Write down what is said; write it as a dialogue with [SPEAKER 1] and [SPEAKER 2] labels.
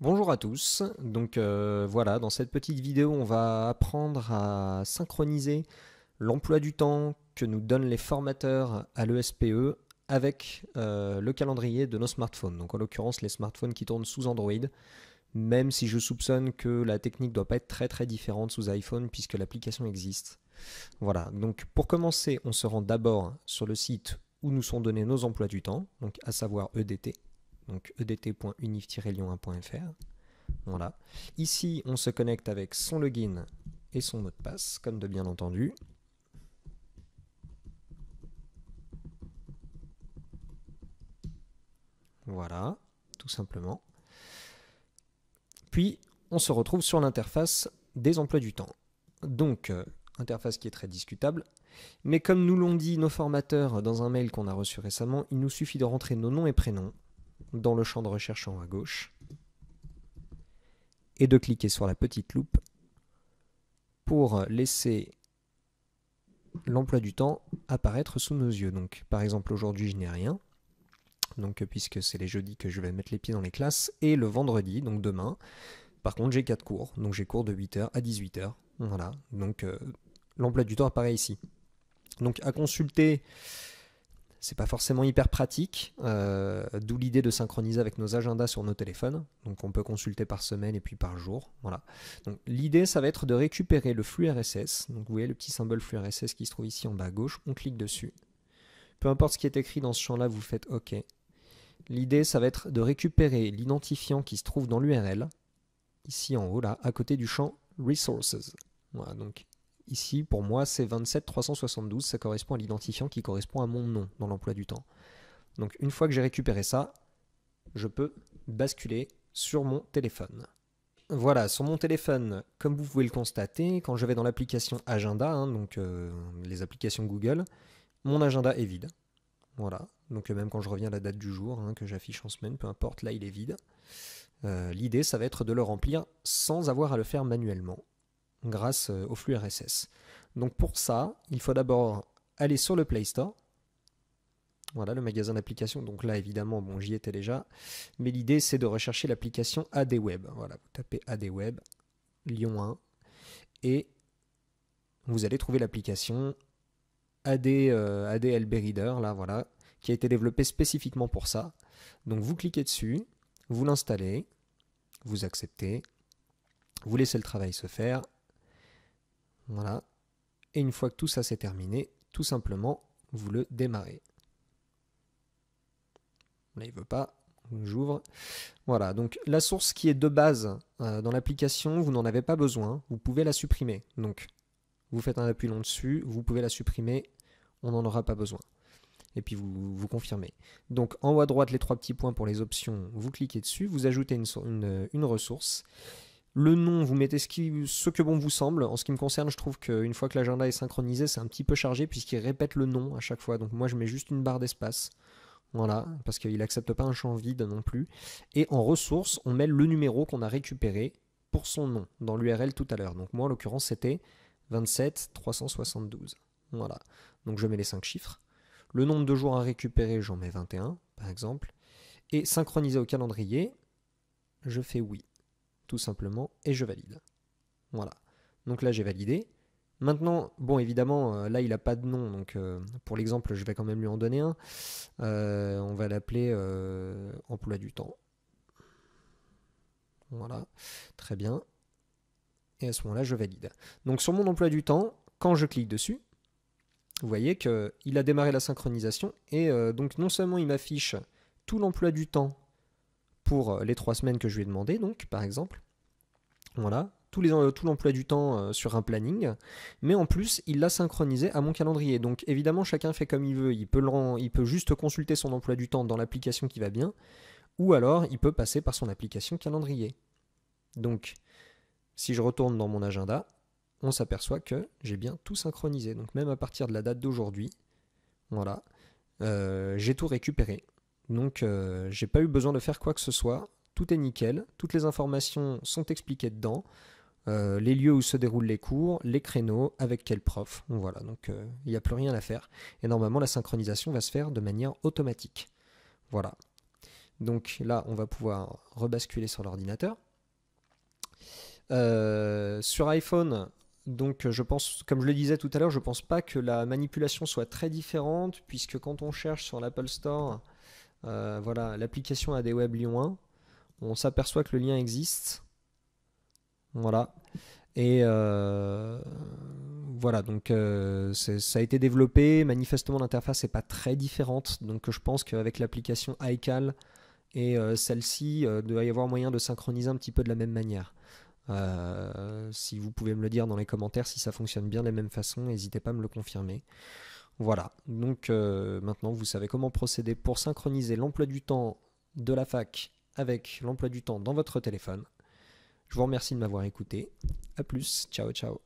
[SPEAKER 1] Bonjour à tous, donc voilà, dans cette petite vidéo on va apprendre à synchroniser l'emploi du temps que nous donnent les formateurs à l'ESPE avec le calendrier de nos smartphones, donc en l'occurrence les smartphones qui tournent sous Android, même si je soupçonne que la technique ne doit pas être très différente sous iPhone puisque l'application existe. Voilà, donc pour commencer on se rend d'abord sur le site où nous sont donnés nos emplois du temps, donc à savoir EDT, donc edt.unif-lyon1.fr. Voilà. Ici, on se connecte avec son login et son mot de passe, comme de bien entendu. Voilà, tout simplement. Puis, on se retrouve sur l'interface des emplois du temps. Donc, interface qui est très discutable. Mais comme nous l'ont dit nos formateurs dans un mail qu'on a reçu récemment, il nous suffit de rentrer nos noms et prénoms dans le champ de recherche en haut à gauche et de cliquer sur la petite loupe pour laisser l'emploi du temps apparaître sous nos yeux. Donc, par exemple, aujourd'hui, je n'ai rien. Donc, puisque c'est les jeudis que je vais mettre les pieds dans les classes, et le vendredi, donc demain, par contre, j'ai 4 cours. Donc, j'ai cours de 8h à 18h. Voilà. Donc, l'emploi du temps apparaît ici. Donc, à consulter, c'est pas forcément hyper pratique, d'où l'idée de synchroniser avec nos agendas sur nos téléphones. Donc, on peut consulter par semaine et puis par jour. Voilà. Donc, l'idée, ça va être de récupérer le flux RSS. Donc, vous voyez le petit symbole flux RSS qui se trouve ici en bas à gauche. On clique dessus. Peu importe ce qui est écrit dans ce champ-là, vous faites OK. L'idée, ça va être de récupérer l'identifiant qui se trouve dans l'URL, ici en haut, là, à côté du champ Resources. Voilà, donc ici, pour moi, c'est 27372, ça correspond à l'identifiant qui correspond à mon nom dans l'emploi du temps. Donc une fois que j'ai récupéré ça, je peux basculer sur mon téléphone. Voilà, sur mon téléphone, comme vous pouvez le constater, quand je vais dans l'application Agenda, donc les applications Google, mon agenda est vide. Voilà, donc même quand je reviens à la date du jour, que j'affiche en semaine, peu importe, là il est vide. L'idée, ça va être de le remplir sans avoir à le faire manuellement, grâce au flux RSS. Donc pour ça, il faut d'abord aller sur le Play Store. Voilà, le magasin d'applications. Donc là, évidemment, bon, j'y étais déjà. Mais l'idée, c'est de rechercher l'application ADWeb. Voilà, vous tapez ADWeb, Lyon 1, et vous allez trouver l'application ADLB Reader, là, voilà, qui a été développée spécifiquement pour ça. Donc vous cliquez dessus, vous l'installez, vous acceptez, vous laissez le travail se faire. Voilà. Et une fois que tout ça c'est terminé, tout simplement, vous le démarrez. Là, il ne veut pas. J'ouvre. Voilà, donc la source qui est de base dans l'application, vous n'en avez pas besoin. Vous pouvez la supprimer. Donc, vous faites un appui long dessus, vous pouvez la supprimer. On n'en aura pas besoin. Et puis vous confirmez. Donc en haut à droite, les 3 petits points pour les options, vous cliquez dessus, vous ajoutez une ressource. Le nom, vous mettez ce que bon vous semble. En ce qui me concerne, je trouve qu'une fois que l'agenda est synchronisé, c'est un petit peu chargé puisqu'il répète le nom à chaque fois. Donc moi, je mets juste une barre d'espace. Voilà, parce qu'il n'accepte pas un champ vide non plus. Et en ressources, on met le numéro qu'on a récupéré pour son nom dans l'URL tout à l'heure. Donc moi, en l'occurrence, c'était 27372. Voilà, donc je mets les 5 chiffres. Le nombre de jours à récupérer, j'en mets 21, par exemple. Et synchroniser au calendrier, je fais oui, tout simplement, et je valide. Voilà. Donc là, j'ai validé. Maintenant, bon, évidemment, là, il n'a pas de nom, donc pour l'exemple, je vais quand même lui en donner un. On va l'appeler emploi du temps. Voilà, très bien. Et à ce moment-là, je valide. Donc sur mon emploi du temps, quand je clique dessus, vous voyez qu'il a démarré la synchronisation et donc non seulement il m'affiche tout l'emploi du temps pour les 3 semaines que je lui ai demandé, donc par exemple, voilà, tout l'emploi du temps sur un planning, mais en plus il l'a synchronisé à mon calendrier. Donc évidemment chacun fait comme il veut, il peut juste consulter son emploi du temps dans l'application qui va bien, ou alors il peut passer par son application calendrier. Donc si je retourne dans mon agenda, on s'aperçoit que j'ai bien tout synchronisé. Donc même à partir de la date d'aujourd'hui, voilà, j'ai tout récupéré. Donc j'ai pas eu besoin de faire quoi que ce soit. Tout est nickel, toutes les informations sont expliquées dedans, les lieux où se déroulent les cours, les créneaux, avec quel prof. Voilà, donc il n'y a plus rien à faire. Et normalement la synchronisation va se faire de manière automatique. Voilà. Donc là, on va pouvoir rebasculer sur l'ordinateur. Sur iPhone, donc je pense, comme je le disais tout à l'heure, je pense pas que la manipulation soit très différente, puisque quand on cherche sur l'Apple Store, voilà, l'application ADWeb Lyon 1, on s'aperçoit que le lien existe. Voilà. Et voilà, donc ça a été développé. Manifestement, l'interface n'est pas très différente. Donc je pense qu'avec l'application iCal et celle-ci, il doit y avoir moyen de synchroniser un petit peu de la même manière. Si vous pouvez me le dire dans les commentaires si ça fonctionne bien de la même façon, n'hésitez pas à me le confirmer. Voilà, donc maintenant vous savez comment procéder pour synchroniser l'emploi du temps de la fac avec l'emploi du temps dans votre téléphone. Je vous remercie de m'avoir écouté. A plus, ciao ciao.